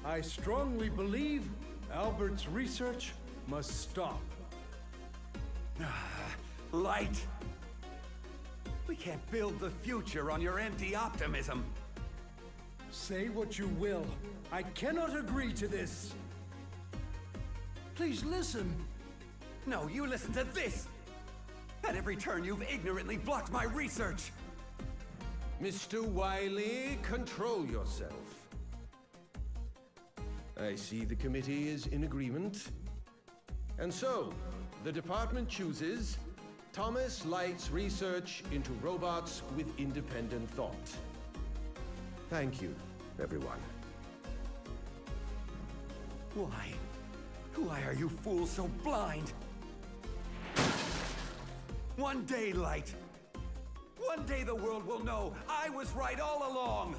I strongly believe Albert's research must stop. Light! We can't build the future on your empty optimism. Say what you will, I cannot agree to this. Please listen. No, you listen to this! At every turn, you've ignorantly blocked my research! Mr. Wiley, control yourself. I see the committee is in agreement. And so, the department chooses Thomas Light's research into robots with independent thought. Thank you, everyone. Why? Why are you fools so blind? One day, Light. One day the world will know I was right all along.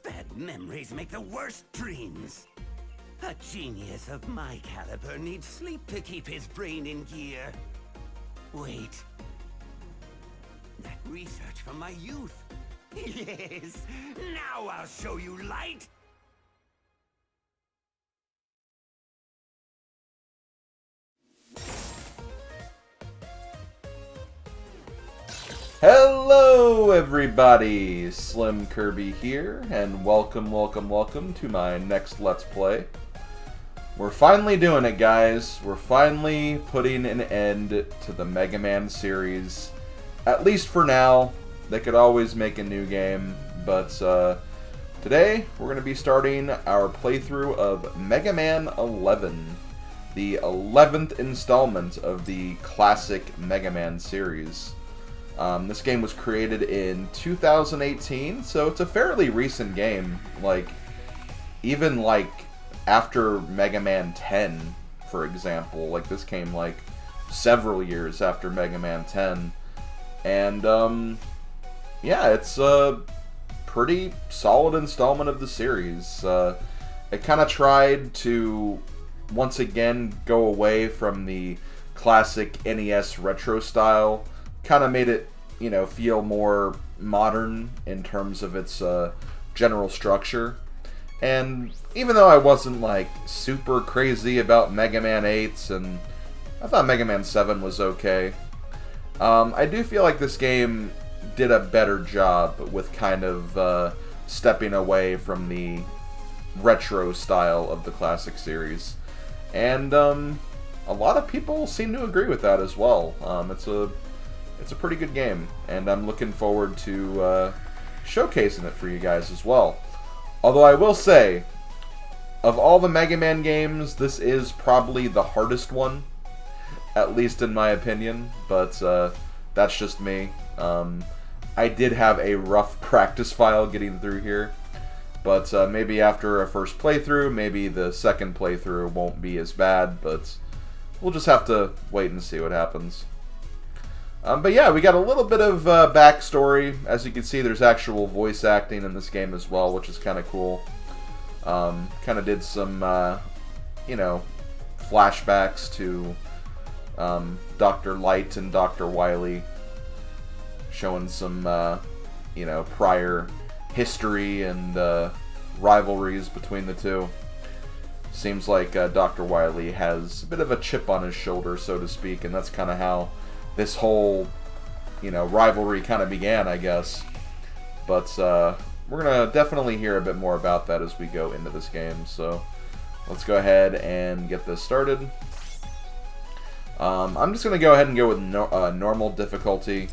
Bad memories make the worst dreams. A genius of my caliber needs sleep to keep his brain in gear. Wait. That research from my youth. Yes, now I'll show you, Light! Hello everybody, SlimKirby here, and welcome to my next Let's Play. We're finally doing it, guys. We're finally putting an end to the Mega Man series. At least for now. They could always make a new game, but today we're going to be starting our playthrough of Mega Man 11, the 11th installment of the classic Mega Man series. This game was created in 2018, so it's a fairly recent game. Even after Mega Man 10, for example. This came several years after Mega Man 10. And yeah, it's a pretty solid installment of the series. It kind of tried to once again go away from the classic NES retro style. Kind of made it, feel more modern in terms of its general structure. And even though I wasn't super crazy about Mega Man 8, and I thought Mega Man 7 was okay, I do feel like this game did a better job with kind of stepping away from the retro style of the classic series. And a lot of people seem to agree with that as well. It's a pretty good game, and I'm looking forward to showcasing it for you guys as well. Although I will say, of all the Mega Man games, this is probably the hardest one, at least in my opinion, but that's just me. I did have a rough practice file getting through here, but maybe after a first playthrough, maybe the second playthrough won't be as bad, but we'll just have to wait and see what happens. But yeah, we got a little bit of backstory. As you can see, there's actual voice acting in this game as well, which is kind of cool. Kind of did some, flashbacks to Dr. Light and Dr. Wily, showing some, prior history and rivalries between the two. Seems like Dr. Wily has a bit of a chip on his shoulder, so to speak, and that's kind of how this whole, rivalry kind of began, I guess. But we're going to definitely hear a bit more about that as we go into this game. So let's go ahead and get this started. I'm just going to go ahead and go with normal difficulty.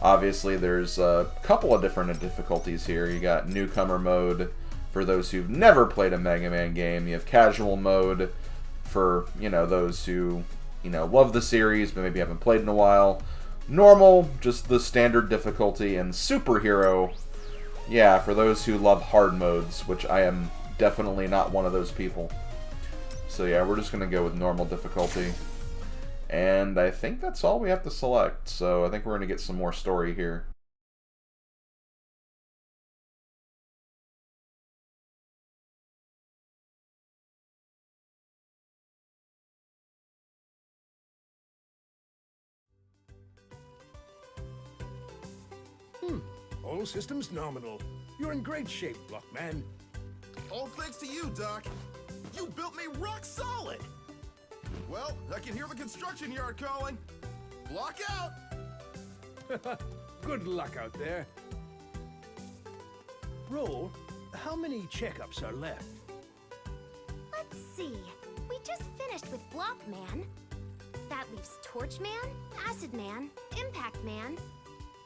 Obviously, there's a couple of different difficulties here. You got newcomer mode for those who've never played a Mega Man game. You have casual mode for, those who love the series, but maybe haven't played in a while. Normal, just the standard difficulty. And superhero, yeah, for those who love hard modes, which I am definitely not one of those people. So yeah, we're just going to go with normal difficulty. And I think that's all we have to select. So I think we're going to get some more story here. All systems nominal. You're in great shape, Blockman. All thanks to you, Doc. You built me rock solid. Well, I can hear the construction yard calling. Block out. Good luck out there. Roll, how many checkups are left? Let's see. We just finished with Blockman. That leaves Torchman, Acid Man, Impact Man,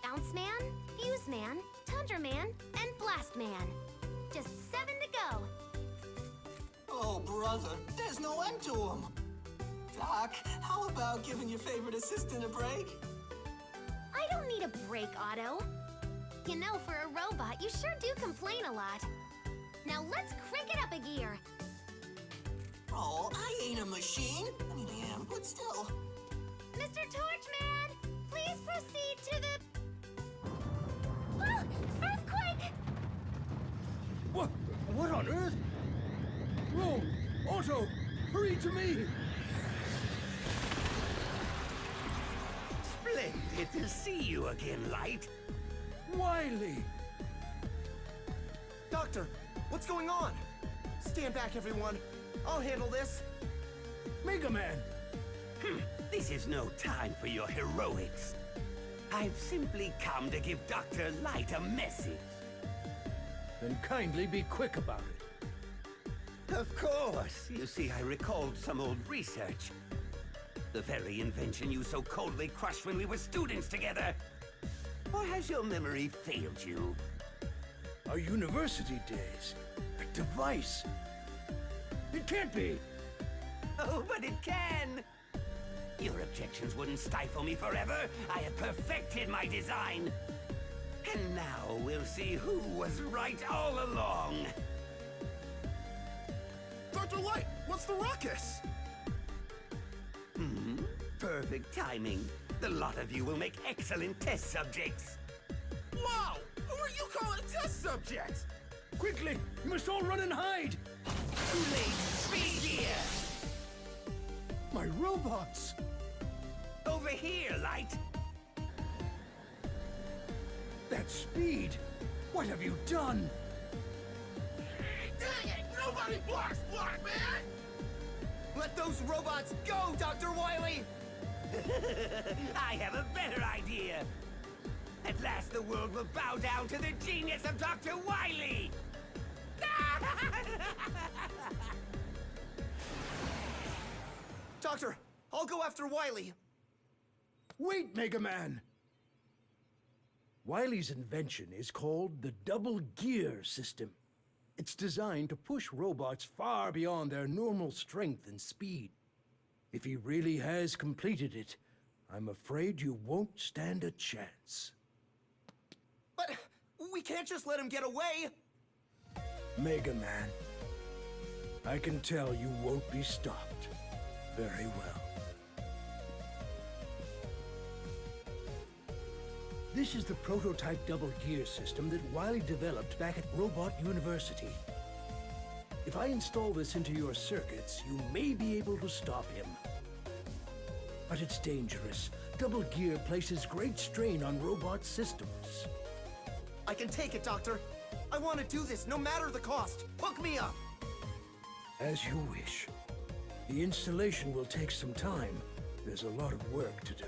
Bounce Man, Fuse Man, Tundra Man, and Blast Man. Just 7 to go. Oh, brother, there's no end to them. Doc, how about giving your favorite assistant a break? I don't need a break, Otto. You know, for a robot, you sure do complain a lot. Now let's crank it up a gear. Oh, I ain't a machine. I mean, I am, but still. Mr. Torchman, please proceed to the... Oh, earthquake! What on earth? Roll, Otto, hurry to me! Splendid to see you again, Light. Wily! Doctor, what's going on? Stand back, everyone. I'll handle this. Mega Man! This is no time for your heroics. I've simply come to give Dr. Light a message. Then kindly be quick about it. Of course. You see, I recalled some old research. The very invention you so coldly crushed when we were students together. Or has your memory failed you? Our university days. A device. It can't be. Oh, but it can! Your objections wouldn't stifle me forever. I have perfected my design. And now we'll see who was right all along. Dr. Light, what's the ruckus? Perfect timing. The lot of you will make excellent test subjects. Wow! Who are you calling a test subject? Quickly, you must all run and hide. Too late. Speed gear. My robots. Over here, Light. That speed. What have you done? Dang it! Nobody blocks Blockman! Let those robots go, Dr. Wily! I have a better idea. At last the world will bow down to the genius of Dr. Wily. Doctor, I'll go after Wily. Wait, Mega Man! Wily's invention is called the double gear system. It's designed to push robots far beyond their normal strength and speed. If he really has completed it, I'm afraid you won't stand a chance. But we can't just let him get away. Mega Man, I can tell you won't be stopped. Very well. This is the prototype double gear system that Wily developed back at Robot University. If I install this into your circuits, you may be able to stop him. But it's dangerous. Double gear places great strain on robot systems. I can take it, Doctor. I want to do this, no matter the cost. Hook me up. As you wish. The installation will take some time. There's a lot of work to do.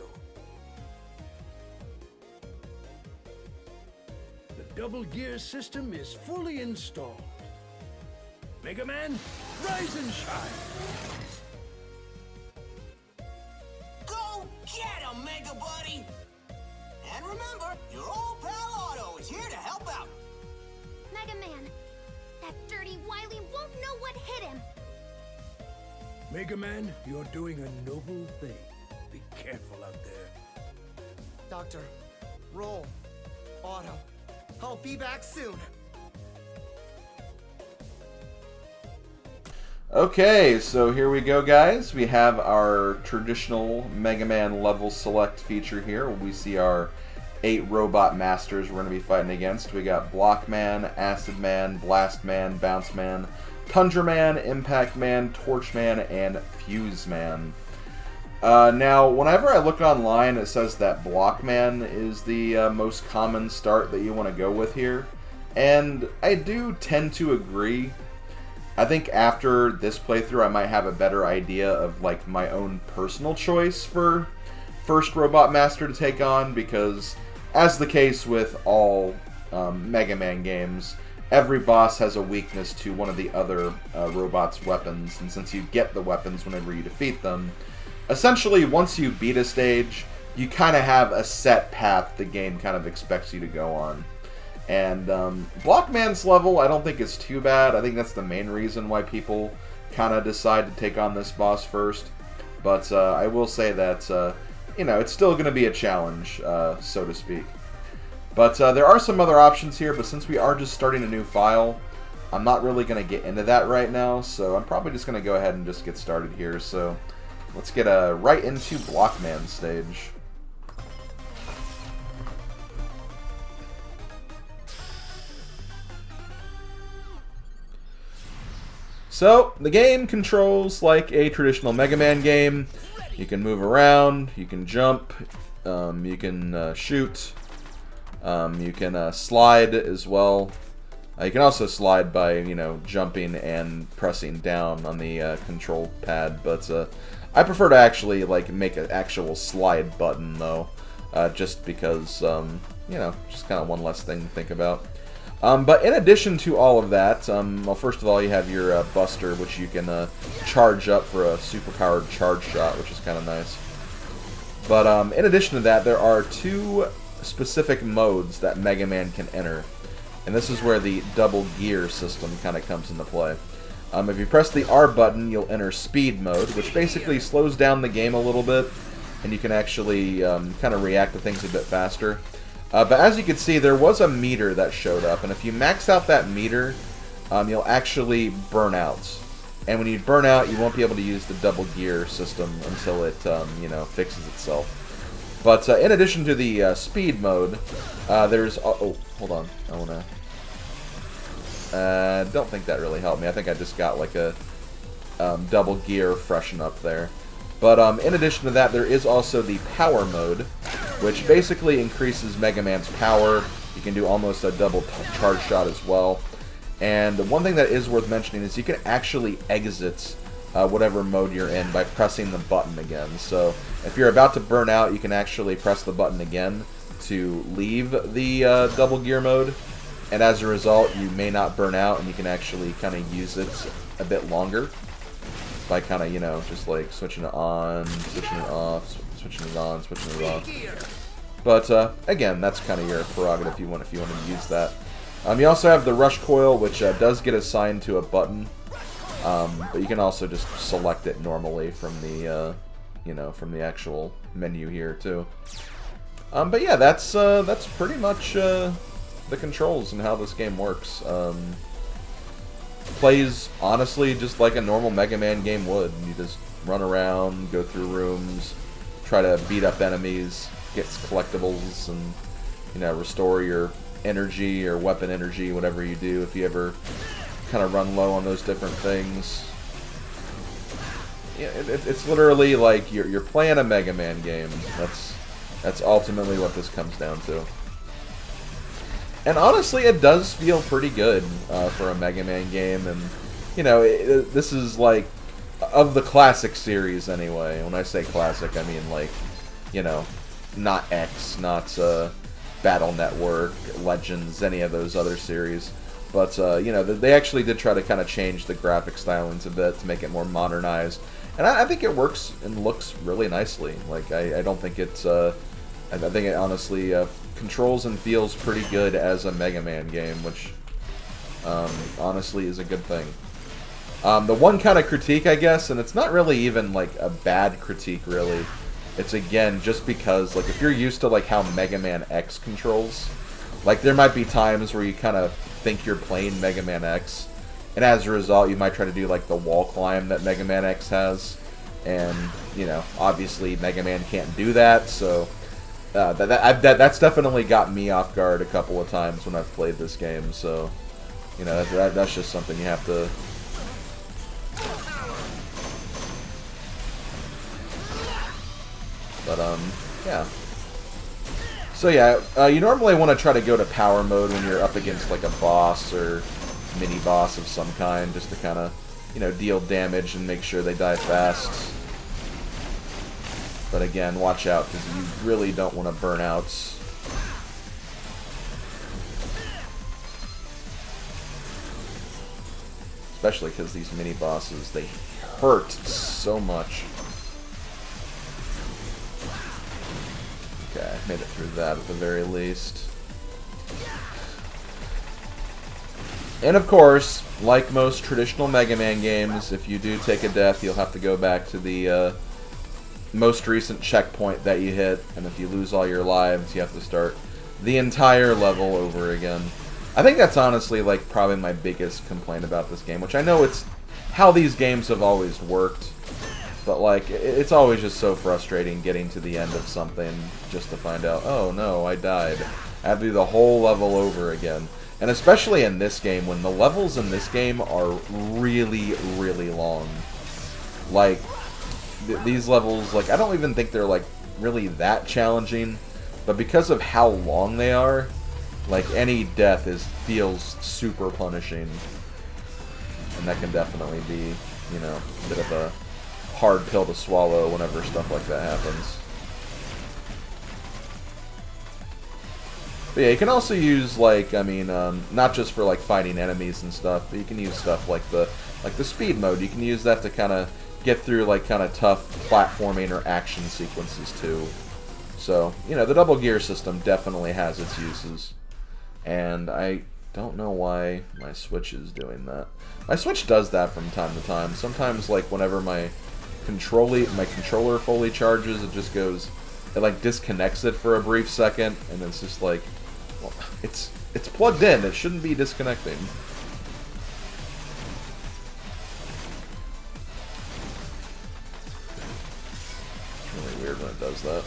The double gear system is fully installed. Mega Man, rise and shine! Go get him, Mega Buddy! And remember, your old pal Otto is here to help out. Mega Man, that dirty Wily won't know what hit him. Mega Man, you're doing a noble thing. Be careful out there. Doctor, roll. Otto, I'll be back soon. Okay, so here we go, guys. We have our traditional Mega Man level select feature here. We see our 8 robot masters we're going to be fighting against. We got Block Man, Acid Man, Blast Man, Bounce Man, Tundra Man, Impact Man, Torch Man, and Fuse Man. Now, whenever I look online, it says that Blockman is the most common start that you want to go with here. And I do tend to agree. I think after this playthrough, I might have a better idea of like my own personal choice for first Robot Master to take on, because as the case with all Mega Man games, every boss has a weakness to one of the other robots' weapons, and since you get the weapons whenever you defeat them, essentially once you beat a stage, you kind of have a set path the game kind of expects you to go on. And Blockman's level, I don't think is too bad. I think that's the main reason why people kind of decide to take on this boss first. But I will say that, you know, it's still going to be a challenge, so to speak. But there are some other options here, but since we are just starting a new file, I'm not really going to get into that right now. So I'm probably just going to go ahead and just get started here. So let's get right into Blockman stage. So, the game controls like a traditional Mega Man game. You can move around, you can jump, you can shoot, you can slide as well. You can also slide by, you know, jumping and pressing down on the control pad, but I prefer to actually like make an actual slide button though, just because, you know, just kind of one less thing to think about. But in addition to all of that, well, first of all, you have your Buster, which you can charge up for a superpowered charge shot, which is kind of nice. But in addition to that, there are two specific modes that Mega Man can enter. And this is where the double gear system kind of comes into play. If you press the R button, you'll enter speed mode, which basically slows down the game a little bit, and you can actually kind of react to things a bit faster. But as you can see, there was a meter that showed up, and if you max out that meter, you'll actually burn out. And when you burn out, you won't be able to use the double gear system until it, you know, fixes itself. But in addition to the speed mode, there's... Oh, hold on. I want to... don't think that really helped me. I think I just got like a double gear freshen up there. But in addition to that, there is also the power mode, which basically increases Mega Man's power. You can do almost a double charge shot as well. And one thing that is worth mentioning is you can actually exit whatever mode you're in by pressing the button again. So if you're about to burn out, you can actually press the button again to leave the double gear mode. And as a result, you may not burn out, and you can actually kind of use it a bit longer by kind of, you know, just like switching it on, switching it off, switching it on, switching it off. But again, that's kind of your prerogative if you want to use that. You also have the rush coil, which does get assigned to a button, but you can also just select it normally from the, you know, from the actual menu here too. But yeah, that's pretty much the controls and how this game works. Plays honestly just like a normal Mega Man game would. You just run around, go through rooms, try to beat up enemies, get collectibles, and, you know, restore your energy or weapon energy, whatever you do if you ever kind of run low on those different things. Yeah, it's literally like you're playing a Mega Man game. That's ultimately what this comes down to. And honestly, it does feel pretty good for a Mega Man game, and, you know, this is like, of the classic series anyway. When I say classic, I mean like, you know, not X, not Battle Network, Legends, any of those other series. But, you know, they actually did try to kind of change the graphic stylings a bit to make it more modernized. And I think it works and looks really nicely. Like, I don't think it's, I think it honestly controls and feels pretty good as a Mega Man game, which honestly is a good thing. The one kind of critique, I guess, and it's not really even like a bad critique really, it's again just because, like, if you're used to like how Mega Man X controls, like there might be times where you kind of think you're playing Mega Man X, and as a result you might try to do like the wall climb that Mega Man X has, and, you know, obviously Mega Man can't do that, so that's definitely got me off guard a couple of times when I've played this game. So, you know, that's just something you have to... But, yeah. So yeah, you normally want to try to go to power mode when you're up against like a boss or mini-boss of some kind, just to kind of, you know, deal damage and make sure they die fast. But again, watch out, because you really don't want to burn out. Especially because these mini-bosses, they hurt so much. Okay, I made it through that at the very least. And of course, like most traditional Mega Man games, if you do take a death, you'll have to go back to the most recent checkpoint that you hit, and if you lose all your lives, you have to start the entire level over again. I think that's honestly, like, probably my biggest complaint about this game, which I know it's how these games have always worked, but, like, it's always just so frustrating getting to the end of something just to find out, oh no, I died. I have to do the whole level over again. And especially in this game, when the levels in this game are really, really long. Like, these levels, like, I don't even think they're, like, really that challenging, but because of how long they are, like, any death feels super punishing. And that can definitely be, you know, a bit of a hard pill to swallow whenever stuff like that happens. But yeah, you can also use, like, I mean, not just for, like, fighting enemies and stuff, but you can use stuff like the speed mode. You can use that to kind of get through, like, kind of tough platforming or action sequences, too. So, you know, the double gear system definitely has its uses. And I don't know why my Switch is doing that. My Switch does that from time to time. Sometimes, like, whenever my controller fully charges, it just goes, it, like, disconnects it for a brief second, and it's just like, well, it's plugged in. It shouldn't be disconnecting. It's really weird when it does that.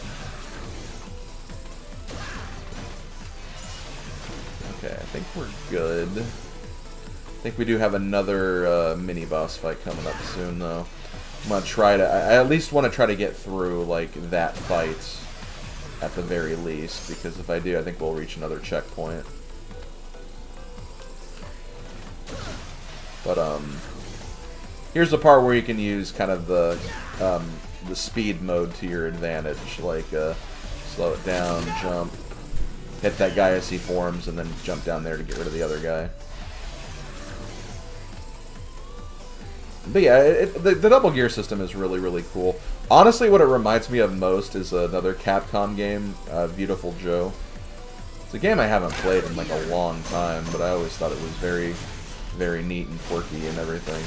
Okay, I think we're good. I think we do have another mini-boss fight coming up soon, though. I'm gonna try to, I at least want to try to get through, like, that fight at the very least, because if I do, I think we'll reach another checkpoint. But, here's the part where you can use kind of the speed mode to your advantage, like, slow it down, jump, hit that guy as he forms, and then jump down there to get rid of the other guy. But yeah, the double gear system is really, really cool. Honestly, what it reminds me of most is another Capcom game, Beautiful Joe. It's a game I haven't played in like a long time, but I always thought it was very, very neat and quirky and everything.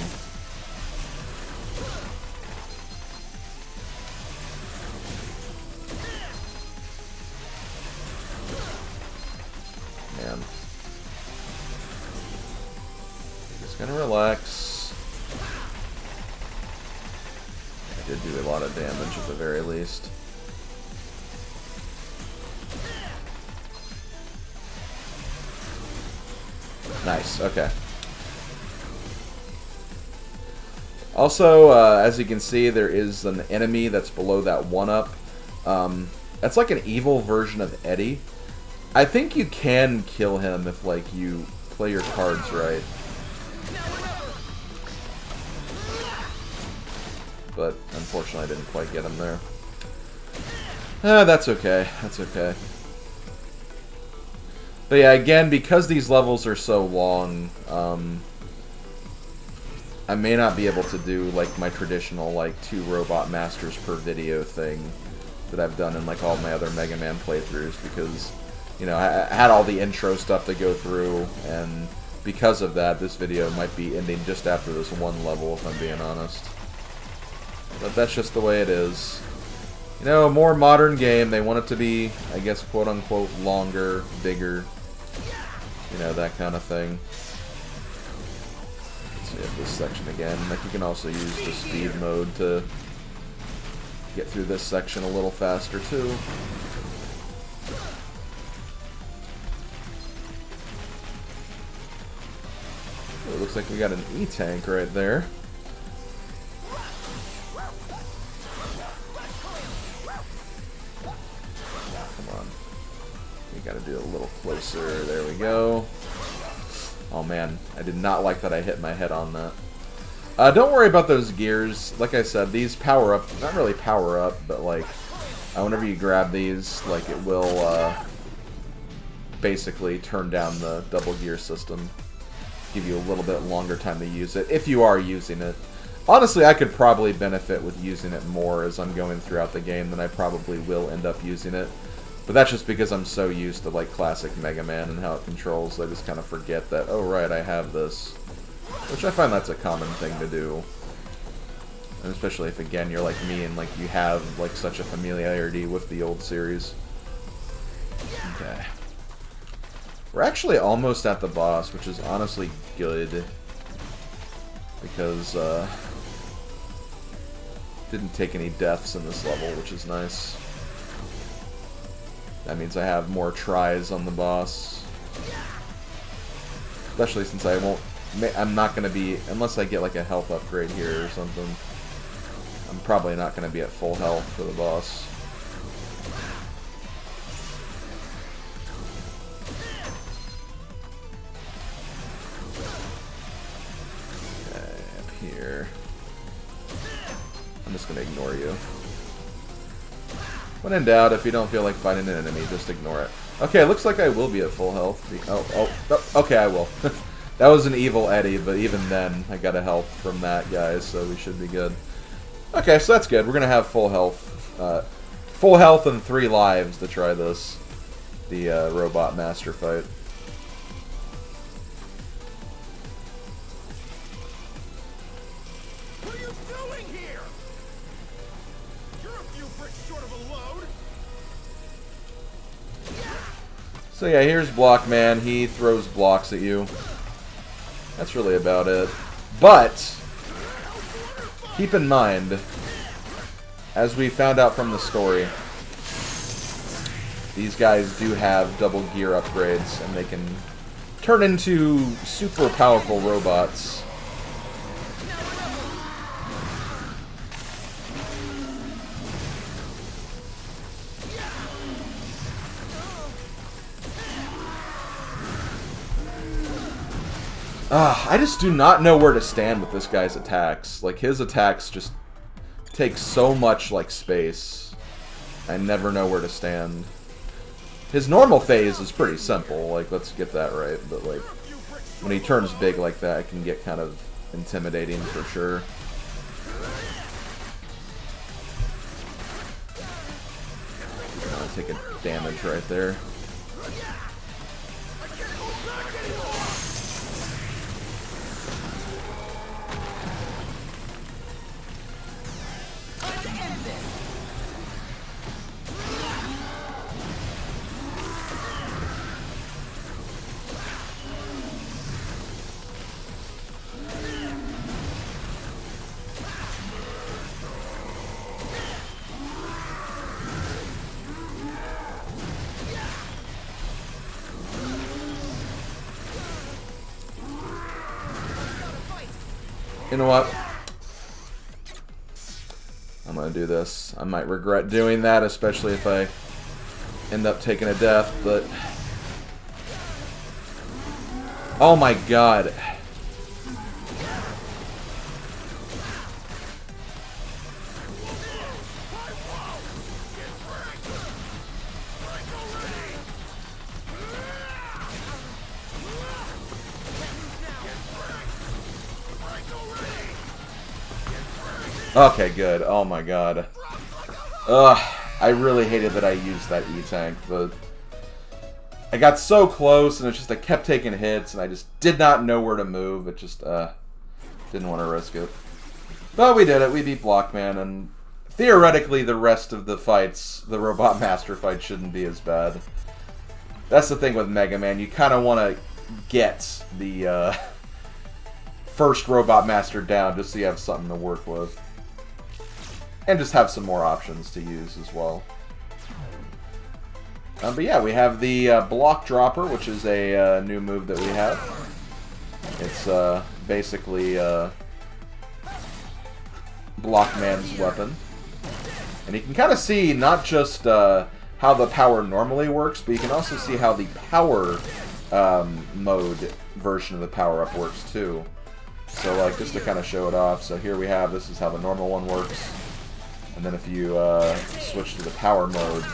Man. Just gonna relax. Did do a lot of damage at the very least. Nice, okay. Also, as you can see, there is an enemy that's below that 1-up. That's like an evil version of Eddie. I think you can kill him if, like, you play your cards right. But unfortunately I didn't quite get him there. That's okay. That's okay. But yeah, again, because these levels are so long, I may not be able to do, like, my traditional, like, 2 robot masters per video thing that I've done in, like, all my other Mega Man playthroughs, because, you know, I had all the intro stuff to go through, and because of that, this video might be ending just after this one level, if I'm being honest. But that's just the way it is. You know, a more modern game, they want it to be, I guess, quote-unquote, longer, bigger, you know, that kind of thing. Let's see if this section again. Like, you can also use the speed mode to get through this section a little faster, too. Oh, it looks like we got an E-tank right there. Gotta do it a little closer. There we go. Oh man, I did not like that I hit my head on that. Don't worry about those gears. Like I said, these power up, not really power up, but like, whenever you grab these, like it will basically turn down the double gear system. Give you a little bit longer time to use it, if you are using it. Honestly, I could probably benefit with using it more as I'm going throughout the game than I probably will end up using it. But that's just because I'm so used to like classic Mega Man and how it controls, I just kind of forget that, oh right, I have this. Which I find that's a common thing to do. And especially if, again, you're like me and like you have like such a familiarity with the old series. Okay. We're actually almost at the boss, which is honestly good. Because, didn't take any deaths in this level, which is nice. That means I have more tries on the boss. Especially since I'm not going to be, unless I get like a health upgrade here or something, I'm probably not going to be at full health for the boss. Okay, up here. I'm just going to ignore you. When in doubt, if you don't feel like fighting an enemy, just ignore it. Okay, looks like I will be at full health. Oh, okay, I will. That was an evil Eddie, but even then, I got a health from that guy, so we should be good. Okay, so that's good. We're gonna have full health. Full health and 3 lives to try this. The Robot Master fight. What are you doing here? You're a few bricks short of a load. So yeah, here's Blockman. He throws blocks at you. That's really about it. But keep in mind, as we found out from the story, these guys do have double gear upgrades, and they can turn into super powerful robots. I just do not know where to stand with this guy's attacks. Like, his attacks just take so much, like, space. I never know where to stand. His normal phase is pretty simple, like, let's get that right. But, like, when he turns big like that, it can get kind of intimidating for sure. Take a damage right there. You know what? I'm gonna do this. I might regret doing that, especially if I end up taking a death, but... Oh my god. Okay, good. Oh my god. Ugh, I really hated that I used that E-Tank, but I got so close, and it's just I kept taking hits, and I just did not know where to move. It just, didn't want to risk it. But we did it. We beat Blockman, and theoretically the rest of the fights, the Robot Master fight, shouldn't be as bad. That's the thing with Mega Man. You kind of want to get the, first Robot Master down just so you have something to work with. And just have some more options to use as well. But yeah, we have the Block Dropper, which is a new move that we have. It's basically Blockman's weapon. And you can kind of see not just how the power normally works, but you can also see how the power mode version of the power-up works too. So like, just to kind of show it off, so here we have, this is how the normal one works. And then if you switch to the power mode,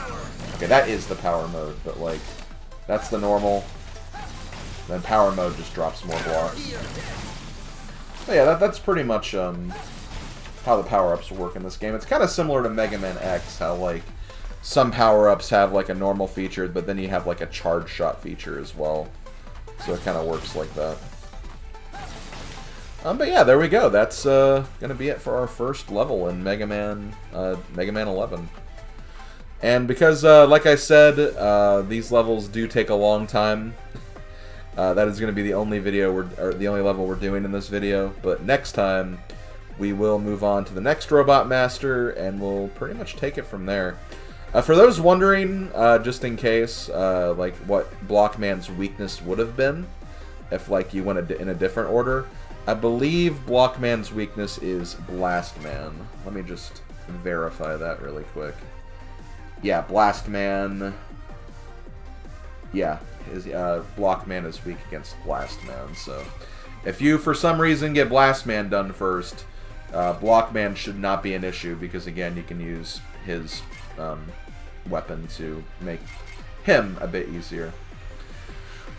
okay, that is the power mode, but like, that's the normal. Then power mode just drops more blocks. But yeah, that's pretty much how the power-ups work in this game. It's kind of similar to Mega Man X, how like some power-ups have like a normal feature, but then you have like a charge shot feature as well. So it kind of works like that. But yeah, there we go. That's gonna be it for our first level in Mega Man 11. And because, like I said, these levels do take a long time. That is going to be the only the only level we're doing in this video. But next time, we will move on to the next Robot Master, and we'll pretty much take it from there. For those wondering, just in case, like what Blockman's weakness would have been, if like you went in a different order, I believe Blockman's weakness is Blast Man. Let me just verify that really quick. Yeah, Blast Man. Yeah, Blockman is weak against Blast Man. So, if you for some reason get Blast Man done first, Blockman should not be an issue because again, you can use his weapon to make him a bit easier.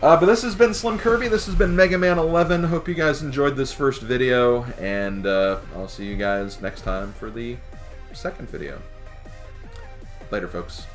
But this has been SlimKirby. This has been Mega Man 11. Hope you guys enjoyed this first video, and I'll see you guys next time for the second video. Later, folks.